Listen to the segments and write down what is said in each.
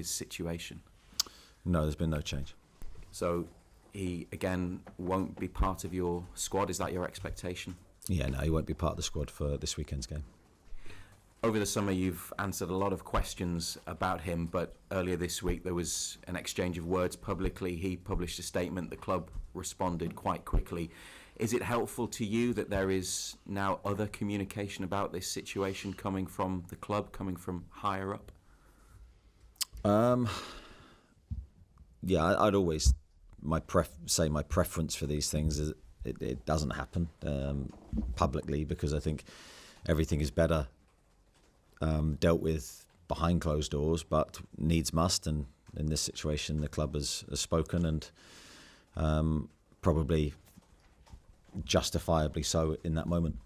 his situation? No, there's been no change. So he, again, won't be part of your squad. Is that your expectation? Yeah, no, he won't be part of the squad for this weekend's game. Over the summer, you've answered a lot of questions about him, but earlier this week there was an exchange of words publicly. He published a statement. The club responded quite quickly. Is it helpful to you that there is now other communication about this situation coming from the club, coming from higher up? Yeah, I'd always say my preference for these things is it doesn't happen publicly, because I think everything is better dealt with behind closed doors, but needs must, and in this situation the club has spoken, and probably justifiably so in that moment.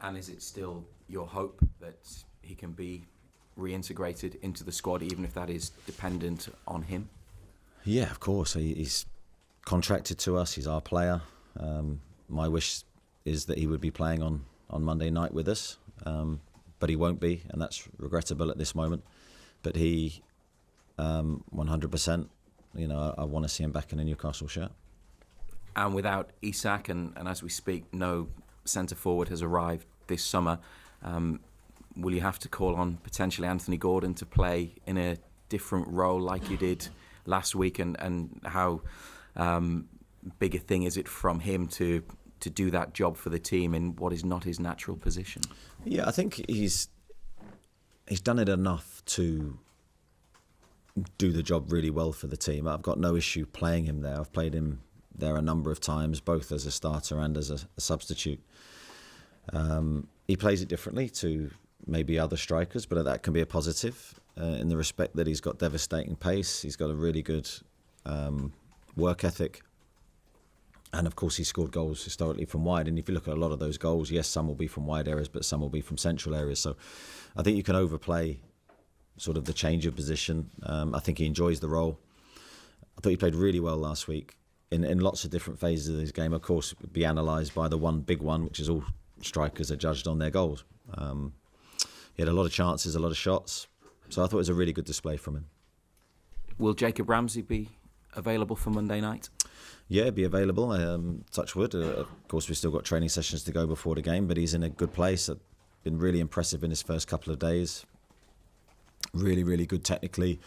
And is it still your hope that he can be reintegrated into the squad, even if that is dependent on him? Yeah, of course. He's contracted to us, he's our player. My wish is that he would be playing on Monday night with us, but he won't be, and that's regrettable at this moment. But he 100%, I want to see him back in a Newcastle shirt. And without Isak, and as we speak, no centre-forward has arrived this summer, will you have to call on potentially Anthony Gordon to play in a different role like you did last week? And how big a thing is it from him to do that job for the team in what is not his natural position? Yeah, I think he's done it enough to do the job really well for the team. I've got no issue playing him there. I've played him there a number of times, both as a starter and as a substitute. He plays it differently to maybe other strikers, but that can be a positive in the respect that he's got devastating pace. He's got a really good work ethic. And of course, he scored goals historically from wide. And if you look at a lot of those goals, yes, some will be from wide areas, but some will be from central areas. So I think you can overplay sort of the change of position. I think he enjoys the role. I thought he played really well last week in lots of different phases of his game. Of course, it would be analysed by the one big one, which is all strikers are judged on their goals. He had a lot of chances, a lot of shots. So I thought it was a really good display from him. Will Jacob Ramsey be available for Monday night? Yeah, be available. Touch wood. Of course, we've still got training sessions to go before the game, but he's in a good place. Been really impressive in his first couple of days. Really, really good technically.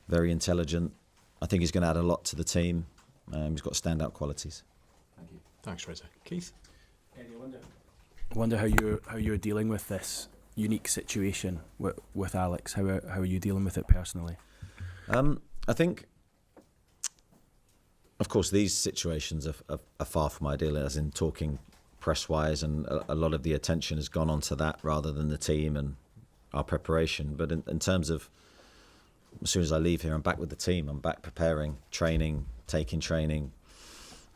Very intelligent. I think he's going to add a lot to the team. He's got standout qualities. Thank you. Thanks, Fraser. Keith? Eddie, I wonder how you're dealing with this unique situation with Alex. How are you dealing with it personally? I think, of course, these situations are far from ideal, as in talking press-wise, and a lot of the attention has gone onto that rather than the team and our preparation. But in terms of, as soon as I leave here, I'm back with the team. I'm back preparing, training, taking training,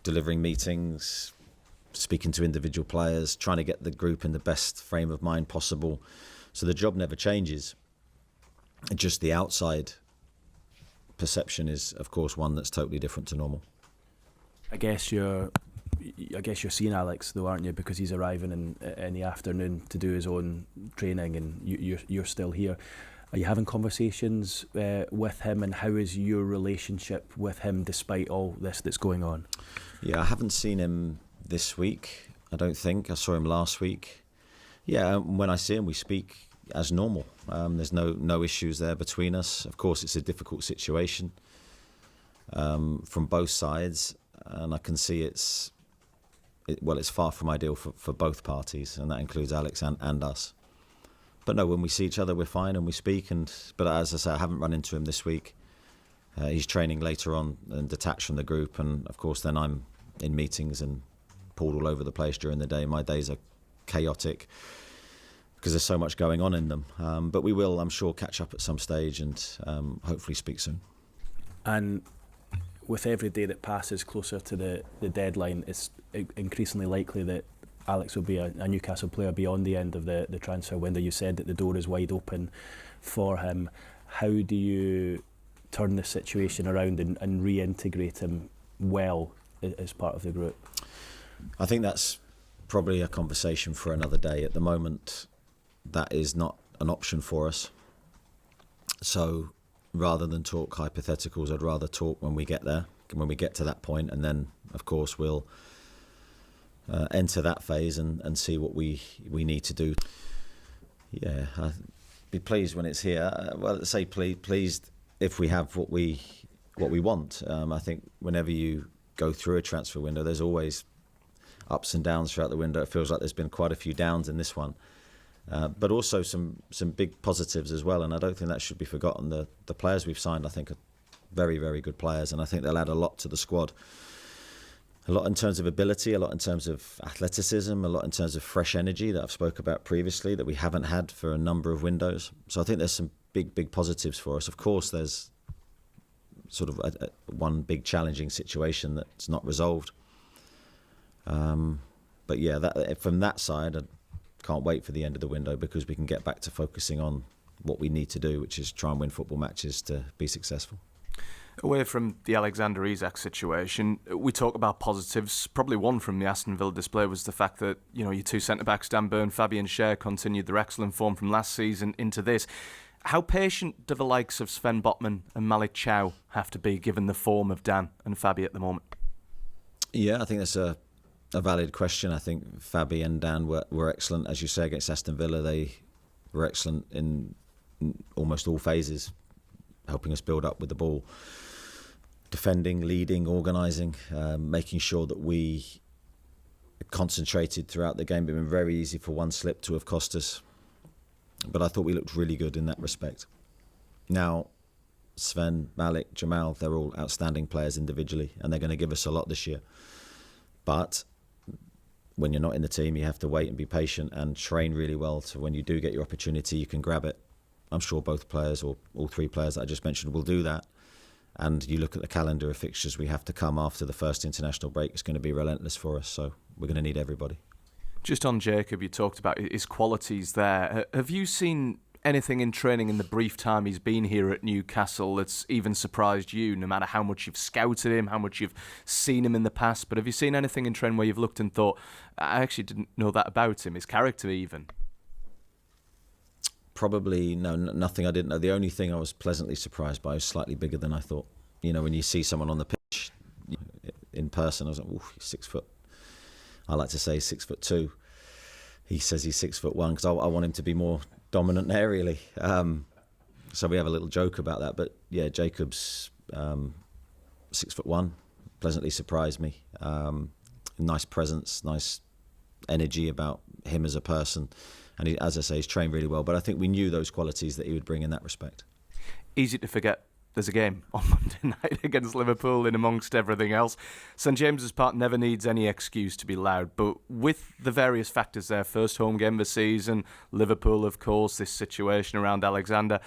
delivering meetings, speaking to individual players, trying to get the group in the best frame of mind possible. So the job never changes. Just the outside perception is, of course, one that's totally different to normal. I guess you're seeing Alex though, aren't you? Because he's arriving in the afternoon to do his own training, and you're still here. Are you having conversations with him, and how is your relationship with him despite all this that's going on? Yeah, I haven't seen him this week. I don't think. I saw him last week. Yeah, when I see him, we speak as normal. There's no issues there between us. Of course, it's a difficult situation from both sides, and I can see it's far from ideal for both parties, and that includes Alex and us. But no, when we see each other, we're fine and we speak. But as I say, I haven't run into him this week. He's training later on and detached from the group, and of course then I'm in meetings and pulled all over the place during the day. My days are chaotic because there's so much going on in them. But we will, I'm sure, catch up at some stage and hopefully speak soon. And with every day that passes closer to the deadline, it's increasingly likely that Alex will be a Newcastle player beyond the end of the transfer window. You said that the door is wide open for him. How do you turn the situation around and reintegrate him well as part of the group? I think that's probably a conversation for another day. At the moment, that is not an option for us. So rather than talk hypotheticals, I'd rather talk when we get there, when we get to that point, and then, of course, we'll enter that phase and see what we need to do. Yeah, I'd be pleased when it's here. Well, say pleased if we have what we want. I think whenever you go through a transfer window, there's always ups and downs throughout the window. It feels like there's been quite a few downs in this one. But also some big positives as well, and I don't think that should be forgotten. The players we've signed, I think, are very, very good players, and I think they'll add a lot to the squad. A lot in terms of ability, a lot in terms of athleticism, a lot in terms of fresh energy that I've spoke about previously that we haven't had for a number of windows. So I think there's some big positives for us. Of course, there's sort of one big challenging situation that's not resolved. But yeah, from that side, I can't wait for the end of the window because we can get back to focusing on what we need to do, which is try and win football matches to be successful. Away from the Alexander Isak situation, we talk about positives. Probably one from the Aston Villa display was the fact that, you know, your two centre-backs, Dan Burn, Fabian Schär, continued their excellent form from last season into this. How patient do the likes of Sven Botman and Malik Chow have to be, given the form of Dan and Fabi at the moment? Yeah, I think that's a valid question. I think Fabi and Dan were excellent. As you say, against Aston Villa, they were excellent in almost all phases, helping us build up with the ball. Defending, leading, organising, making sure that we concentrated throughout the game. It's been very easy for one slip to have cost us. But I thought we looked really good in that respect. Now, Sven, Malik, Jamal, they're all outstanding players individually, and they're going to give us a lot this year. But when you're not in the team, you have to wait and be patient and train really well, so when you do get your opportunity, you can grab it. I'm sure both players, or all three players that I just mentioned, will do that. And you look at the calendar of fixtures we have to come after the first international break, it's going to be relentless for us, so we're going to need everybody. Just on Jacob, you talked about his qualities there. Have you seen anything in training in the brief time he's been here at Newcastle that's even surprised you, no matter how much you've scouted him, how much you've seen him in the past? But have you seen anything in training where you've looked and thought, I actually didn't know that about him, his character even? Probably, no, nothing I didn't know. The only thing I was pleasantly surprised by was slightly bigger than I thought. You know, when you see someone on the pitch in person, I was like, ooh, he's 6 foot. I like to say 6'2". He says he's 6'1" because I want him to be more dominant aerially. So we have a little joke about that. But yeah, Jacob's 6'1", pleasantly surprised me. Nice presence, nice energy about him as a person. And he, as I say, he's trained really well. But I think we knew those qualities that he would bring in that respect. Easy to forget there's a game on Monday night against Liverpool in amongst everything else. St James's Park never needs any excuse to be loud, but with the various factors there, first home game of the season, Liverpool, of course, this situation around Alexander,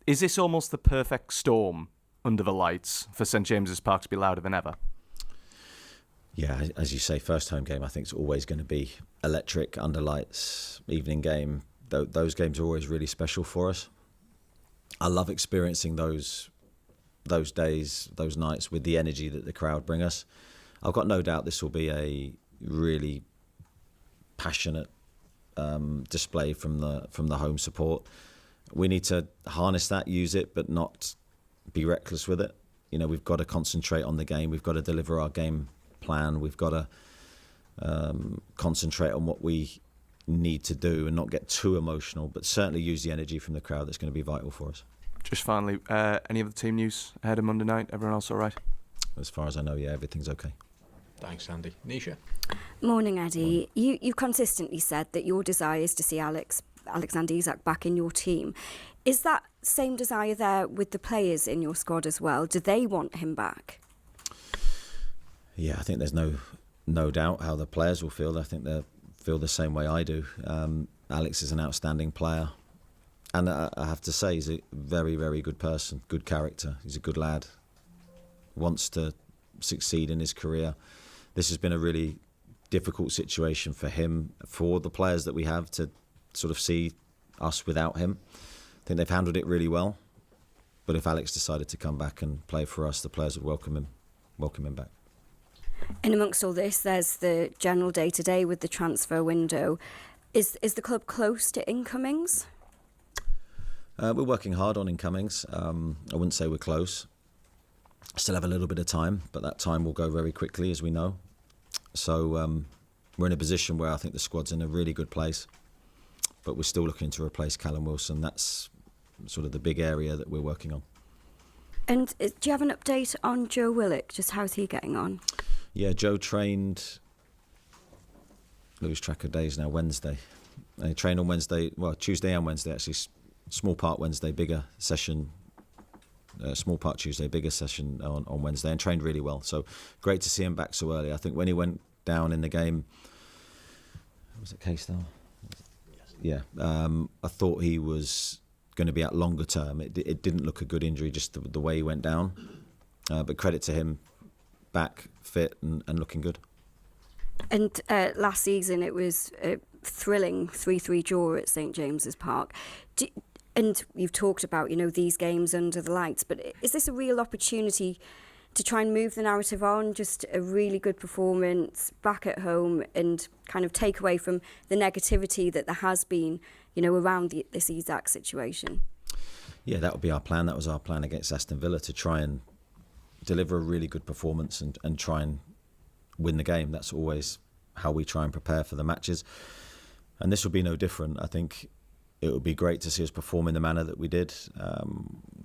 is this almost the perfect storm under the lights for St James's Park to be louder than ever? Yeah, as you say, first home game, I think it's always going to be electric, under lights, evening game. Those games are always really special for us. I love experiencing those days, those nights with the energy that the crowd bring us. I've got no doubt this will be a really passionate display from the home support. We need to harness that, use it, but not be reckless with it. You know, we've got to concentrate on the game. We've got to deliver our game plan. We've got to concentrate on what we need to do and not get too emotional, but certainly use the energy from the crowd. That's going to be vital for us. Just finally, any other team news ahead of Monday night? Everyone else all right? As far as I know, yeah, everything's okay. Thanks, Andy. Nisha? Morning, Eddie. You've consistently said that your desire is to see Alexander Isak back in your team. Is that same desire there with the players in your squad as well? Do they want him back? Yeah, I think there's no doubt how the players will feel. I think they'll feel the same way I do. Alex is an outstanding player. And I have to say, he's a very, very good person, good character. He's a good lad, wants to succeed in his career. This has been a really difficult situation for him, for the players that we have, to sort of see us without him. I think they've handled it really well. But if Alex decided to come back and play for us, the players would welcome him back. In amongst all this, there's the general day-to-day with the transfer window. Is the club close to incomings? We're working hard on incomings. I wouldn't say we're close. Still have a little bit of time, but that time will go very quickly, as we know. So we're in a position where I think the squad's in a really good place, but we're still looking to replace Callum Wilson. That's sort of the big area that we're working on. And do you have an update on Joe Willock? Just how's he getting on? Yeah, Joe trained, lose track of days now, Wednesday. He trained on Wednesday, well, Tuesday and Wednesday actually. Small part Wednesday, bigger session. Small part Tuesday, bigger session on Wednesday, and trained really well. So great to see him back so early. I think when he went down in the game, was it K-Star? Yes. Yeah, I thought he was going to be out longer term. It didn't look a good injury, just the way he went down. But credit to him, back fit and looking good. And last season it was a thrilling 3-3 draw at St James's Park. And you've talked about, these games under the lights, but is this a real opportunity to try and move the narrative on, just a really good performance back at home and kind of take away from the negativity that there has been, around this Isak situation? Yeah, that would be our plan. That was our plan against Aston Villa, to try and deliver a really good performance and try and win the game. That's always how we try and prepare for the matches. And this will be no different. I think it would be great to see us perform in the manner that we did,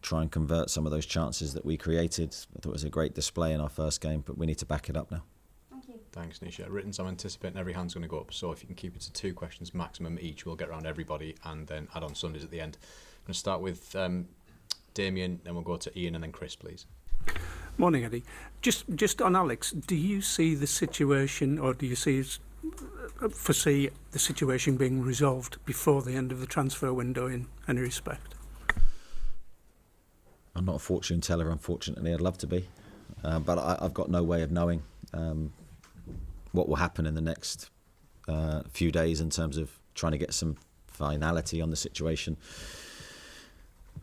try and convert some of those chances that we created. I thought it was a great display in our first game, but we need to back it up now. Thank you. Thanks, Nisha. Written, I'm anticipating every hand's going to go up, so if you can keep it to 2 questions maximum each, we'll get around everybody and then add on Sundays at the end. I'm going to start with Damien, then we'll go to Ian and then Chris, please. Morning, Eddie. Just on Alex, do you see the situation, or do you foresee the situation being resolved before the end of the transfer window in any respect? I'm not a fortune teller, unfortunately. I'd love to be, but I've got no way of knowing what will happen in the next few days in terms of trying to get some finality on the situation.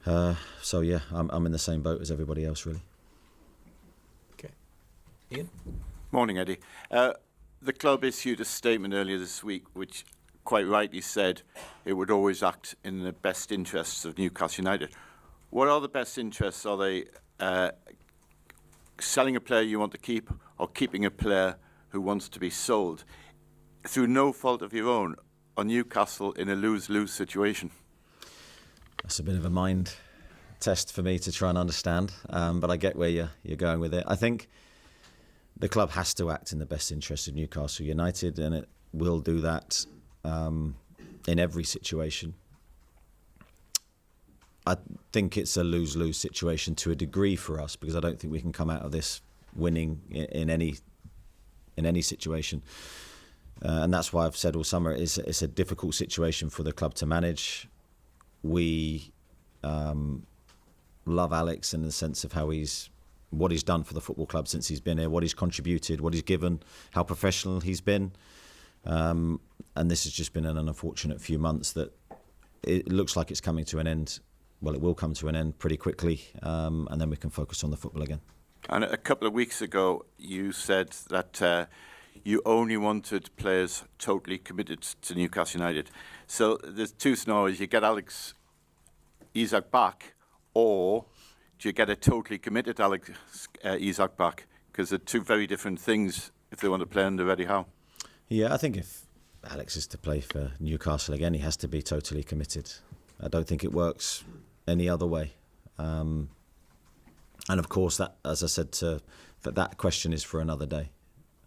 So yeah, I'm in the same boat as everybody else, really. Okay. Ian? Morning, Eddie. The club issued a statement earlier this week which quite rightly said it would always act in the best interests of Newcastle United. What are the best interests? Are they selling a player you want to keep, or keeping a player who wants to be sold? Through no fault of your own, are Newcastle in a lose-lose situation? That's a bit of a mind test for me to try and understand, but I get where you're going with it. I think the club has to act in the best interest of Newcastle United, and it will do that in every situation. I think it's a lose-lose situation to a degree for us, because I don't think we can come out of this winning in any situation. And that's why I've said all summer it's a difficult situation for the club to manage. We love Alex in the sense of what he's done for the football club since he's been here, what he's contributed, what he's given, how professional he's been. And this has just been an unfortunate few months that it looks like it's coming to an end. Well, it will come to an end pretty quickly, and then we can focus on the football again. And a couple of weeks ago, you said that you only wanted players totally committed to Newcastle United. So there's 2 scenarios. You get Alex Isak back, or do you get a totally committed Alex Isak back? Because they're 2 very different things if they want to play under Eddie Howe. Yeah, I think if Alex is to play for Newcastle again, he has to be totally committed. I don't think it works any other way. And of course, that, as I said, that question is for another day.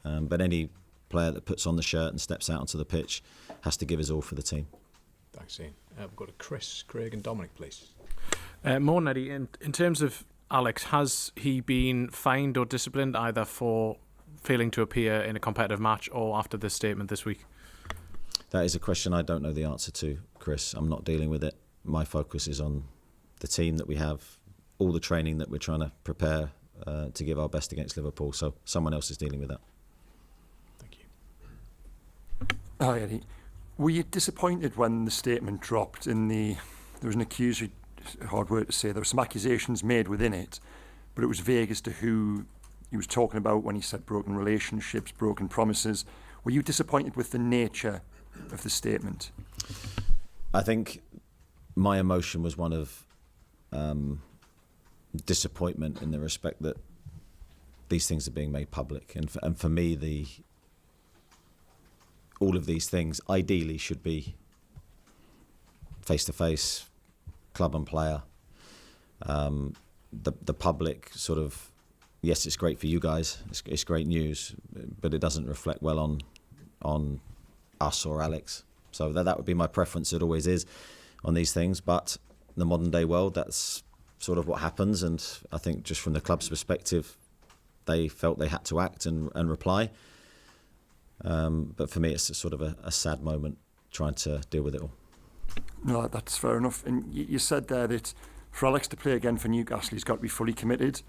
But any player that puts on the shirt and steps out onto the pitch has to give his all for the team. Thanks, Ian. We'll go to Chris, Craig and Dominic, please. Morning, Eddie. In terms of Alex, has he been fined or disciplined either for failing to appear in a competitive match or after this statement this week? That is a question I don't know the answer to, Chris. I'm not dealing with it. My focus is on the team that we have, all the training that we're trying to prepare to give our best against Liverpool. So someone else is dealing with that. Thank you. Hi, Eddie. Were you disappointed when the statement dropped there was an accusory, hard word to say, there were some accusations made within it, but it was vague as to who he was talking about when he said broken relationships, broken promises. Were you disappointed with the nature of the statement? I think my emotion was one of disappointment in the respect that these things are being made public, and for me, all of these things ideally should be face to face, club and player. The public sort of, yes, it's great for you guys, it's great news, but it doesn't reflect well on us or Alex. So that would be my preference. It always is on these things, but in the modern day world, that's sort of what happens. And I think just from the club's perspective, they felt they had to act and reply. But for me, it's a sort of a sad moment trying to deal with it all. No, that's fair enough. And you said there that for Alex to play again for Newcastle, he's got to be fully committed.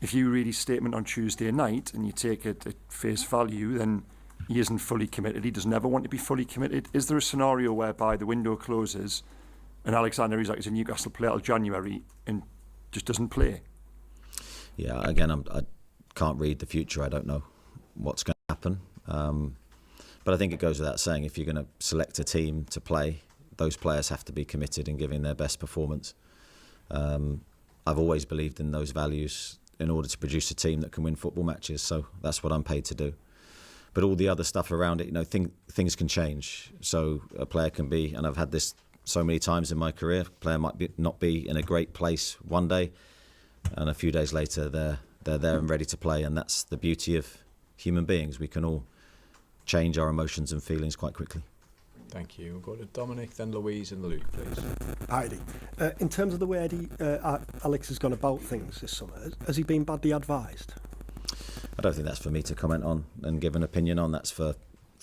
If you read his statement on Tuesday night and you take it at face value, then he isn't fully committed. He doesn't ever want to be fully committed. Is there a scenario whereby the window closes and Alexander Isak is a Newcastle player till January and just doesn't play? Yeah, again, I can't read the future. I don't know what's going to happen. But I think it goes without saying, if you're going to select a team to play, those players have to be committed in giving their best performance. I've always believed in those values in order to produce a team that can win football matches. So that's what I'm paid to do. But all the other stuff around it, things can change. So a player can be, and I've had this so many times in my career, a player might not be in a great place one day, and a few days later they're there and ready to play. And that's the beauty of human beings. We can all change our emotions and feelings quite quickly. Thank you. We'll go to Dominic, then Louise and Luke, please. Hi, Eddie. In terms of the way Alex has gone about things this summer, has he been badly advised? I don't think that's for me to comment on and give an opinion on. That's for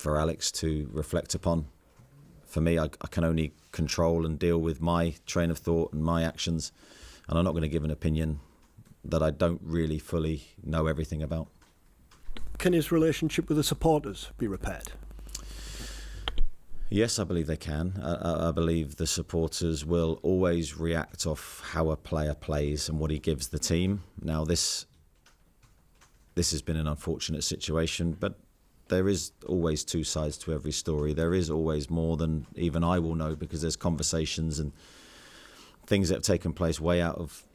Alex to reflect upon. For me, I can only control and deal with my train of thought and my actions, and I'm not going to give an opinion that I don't really fully know everything about. Can his relationship with the supporters be repaired? Yes, I believe they can. I believe the supporters will always react off how a player plays and what he gives the team. Now, this has been an unfortunate situation, but there is always two sides to every story. There is always more than even I will know, because there's conversations and things that have taken place way out of,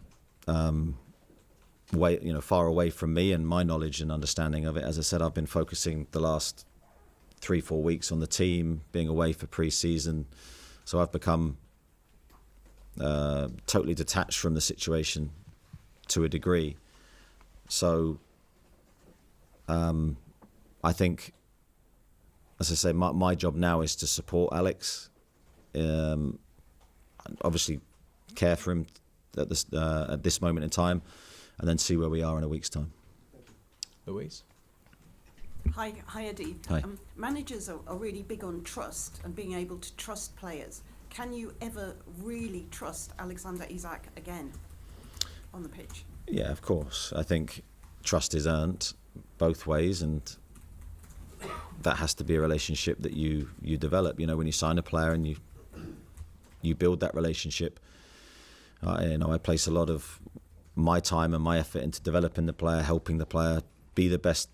far away from me and my knowledge and understanding of it. As I said, I've been focusing the last 3-4 weeks on the team, being away for pre-season, so I've become totally detached from the situation to a degree. So I think, as I say, my job now is to support Alex, obviously care for him at this moment in time, and then see where we are in a week's time. Louise? Hi Eddie. Hi. Managers are really big on trust and being able to trust players. Can you ever really trust Alexander Isak again on the pitch? Yeah, of course. I think trust is earned both ways, and that has to be a relationship that you develop. When you sign a player and you build that relationship, I place a lot of my time and my effort into developing the player, helping the player be the best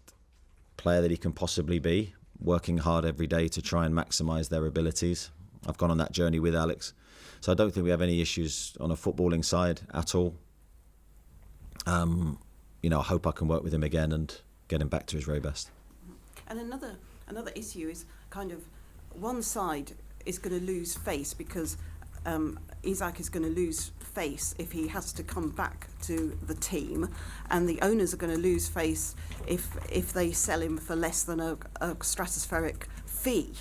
player that he can possibly be, working hard every day to try and maximise their abilities. I've gone on that journey with Alex, so I don't think we have any issues on a footballing side at all. I hope I can work with him again and get him back to his very best. And another issue is kind of one side is going to lose face because Isak is going to lose face if he has to come back to the team, and the owners are going to lose face if they sell him for less than a stratospheric fee.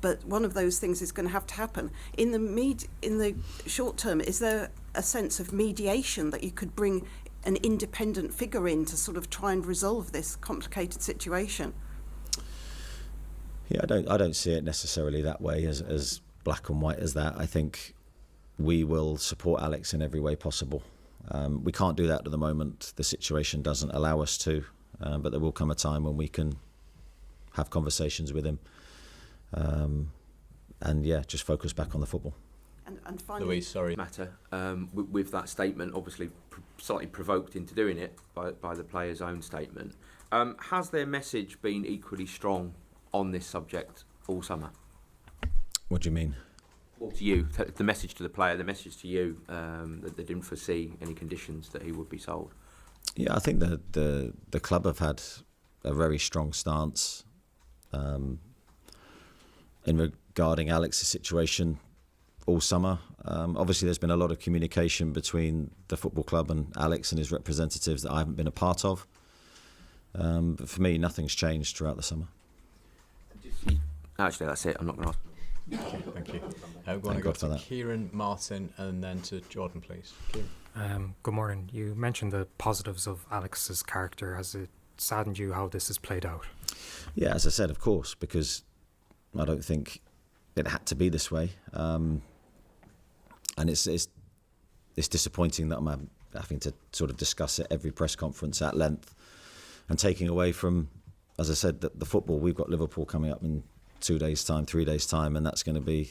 But one of those things is going to have to happen. In the short term, is there a sense of mediation that you could bring an independent figure in to sort of try and resolve this complicated situation? Yeah, I don't see it necessarily that way, as black and white as that. I think we will support Alex in every way possible. We can't do that at the moment. The situation doesn't allow us to, but there will come a time when we can have conversations with him. Just focus back on the football. And finally, Louise, sorry. Matter with that statement, obviously slightly provoked into doing it by the player's own statement. Has their message been equally strong on this subject all summer? What do you mean? Or to you, the message to the player, the message to you, that they didn't foresee any conditions that he would be sold. Yeah, I think the club have had a very strong stance in regarding Alex's situation all summer. Obviously, there's been a lot of communication between the football club and Alex and his representatives that I haven't been a part of. But for me, nothing's changed throughout the summer. Actually, that's it. I'm not going to ask. Okay, thank you. We're going to go to Kieran, Martin, and then to Jordan, please. Kieran. Good morning. You mentioned the positives of Alex's character. Has it saddened you how this has played out? Yeah, as I said, of course, because I don't think it had to be this way. And it's disappointing that I'm having to sort of discuss it every press conference at length and taking away from, as I said, the football. We've got Liverpool coming up in 2 days' time, 3 days' time, and that's going to be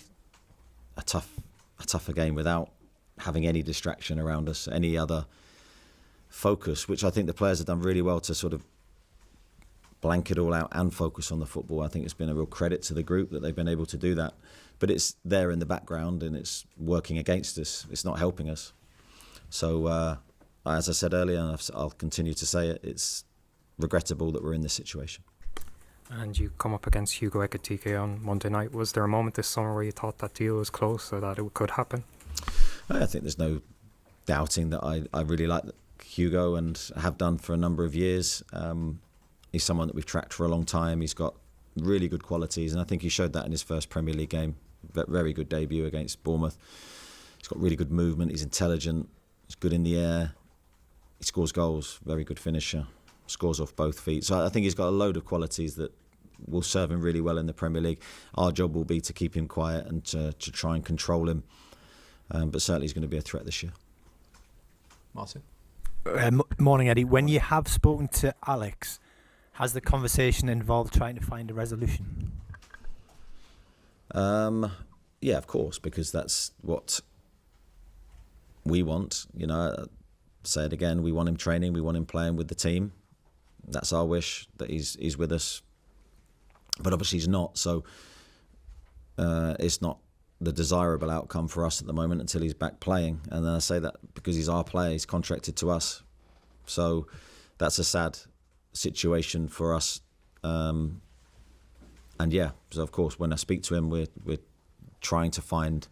a tougher game without having any distraction around us, any other focus, which I think the players have done really well to sort of blank it all out and focus on the football. I think it's been a real credit to the group that they've been able to do that. But it's there in the background and it's working against us. It's not helping us. So, as I said earlier, and I'll continue to say it, it's regrettable that we're in this situation. And you come up against Hugo Ekitike on Monday night. Was there a moment this summer where you thought that deal was close or that it could happen? I think there's no doubting that I really like Hugo and have done for a number of years. He's someone that we've tracked for a long time. He's got really good qualities, and I think he showed that in his first Premier League game. Very good debut against Bournemouth. He's got really good movement. He's intelligent. He's good in the air. He scores goals. Very good finisher. Scores off both feet. So I think he's got a load of qualities that will serve him really well in the Premier League. Our job will be to keep him quiet and to try and control him. But certainly he's going to be a threat this year. Martin? Morning, Eddie. When you have spoken to Alex, has the conversation involved trying to find a resolution? Yeah, of course, because that's what we want. You know, say it again, we want him training, we want him playing with the team. That's our wish, that he's with us. But obviously he's not, so it's not the desirable outcome for us at the moment until he's back playing. And then I say that because he's our player, he's contracted to us. So that's a sad situation for us. And yeah, so of course when I speak to him, we're trying to find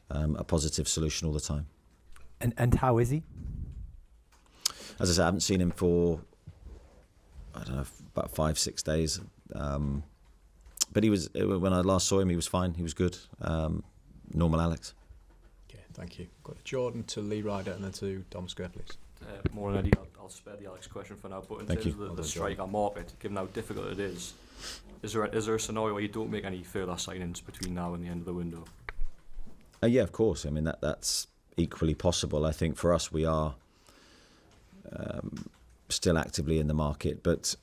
a positive solution all the time. And how is he? As I said, I haven't seen him for, I don't know, about 5-6 days. But he was, when I last saw him, he was fine. He was good. Normal Alex. Okay, thank you. Got to Jordan, to Lee Ryder, and then to Dom Square, please. More Eddie, I'll spare the Alex question for now. But in terms of the striker market, given how difficult it is there a scenario where you don't make any further signings between now and the end of the window? Yeah, of course. I mean, that's equally possible. I think for us, we are still actively in the market, but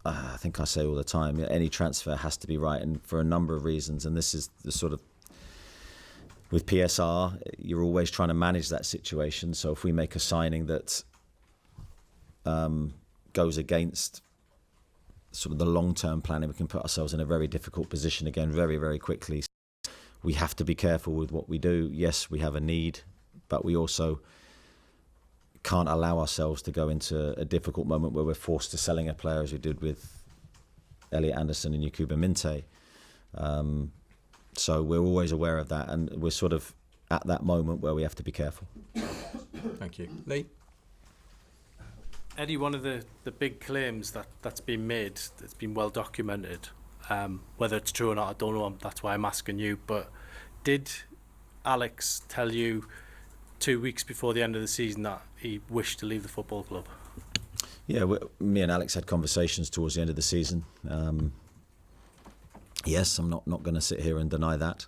I think I say all the time, any transfer has to be right, and for a number of reasons. And this is the sort of, with PSR, you're always trying to manage that situation. So if we make a signing that goes against sort of the long-term planning, we can put ourselves in a very difficult position again very, very quickly. So we have to be careful with what we do. Yes, we have a need, but we also can't allow ourselves to go into a difficult moment where we're forced to selling a player, as we did with Elliot Anderson and Yakuba Minte. So we're always aware of that, and we're sort of at that moment where we have to be careful. Thank you. Lee? Eddie, one of the big claims that's been made, that's been well documented, whether it's true or not, I don't know, that's why I'm asking you, but did Alex tell you 2 weeks before the end of the season that he wished to leave the football club? Yeah, me and Alex had conversations towards the end of the season. Yes, I'm not going to sit here and deny that.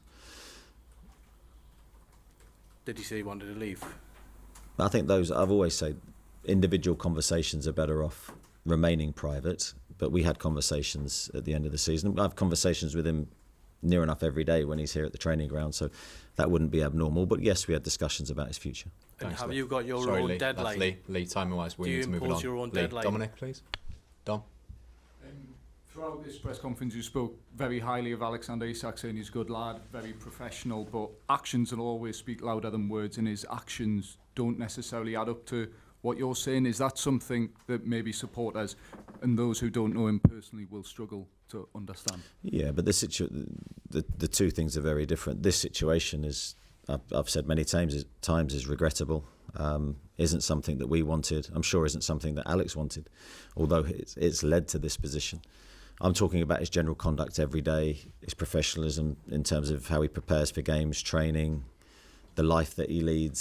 Did he say he wanted to leave? I think I've always said individual conversations are better off remaining private, but we had conversations at the end of the season. I have conversations with him near enough every day when he's here at the training ground, so that wouldn't be abnormal. But yes, we had discussions about his future. And Thanks, have Lee. you got your Sorry, own Lee, deadline? Lee, timing-wise, we Do you need to move it impose on. your own Lee, deadline? Dominic, please. Dom? Throughout this press conference, you spoke very highly of Alexander Isak, saying he's a good lad, very professional, but actions will always speak louder than words, and his actions don't necessarily add up to what you're saying. Is that something that maybe supporters and those who don't know him personally will struggle to understand? Yeah, but the two things are very different. This situation is, I've said many times, is regrettable. Isn't something that we wanted. I'm sure isn't something that Alex wanted, although it's led to this position. I'm talking about his general conduct every day, his professionalism in terms of how he prepares for games, training, the life that he leads.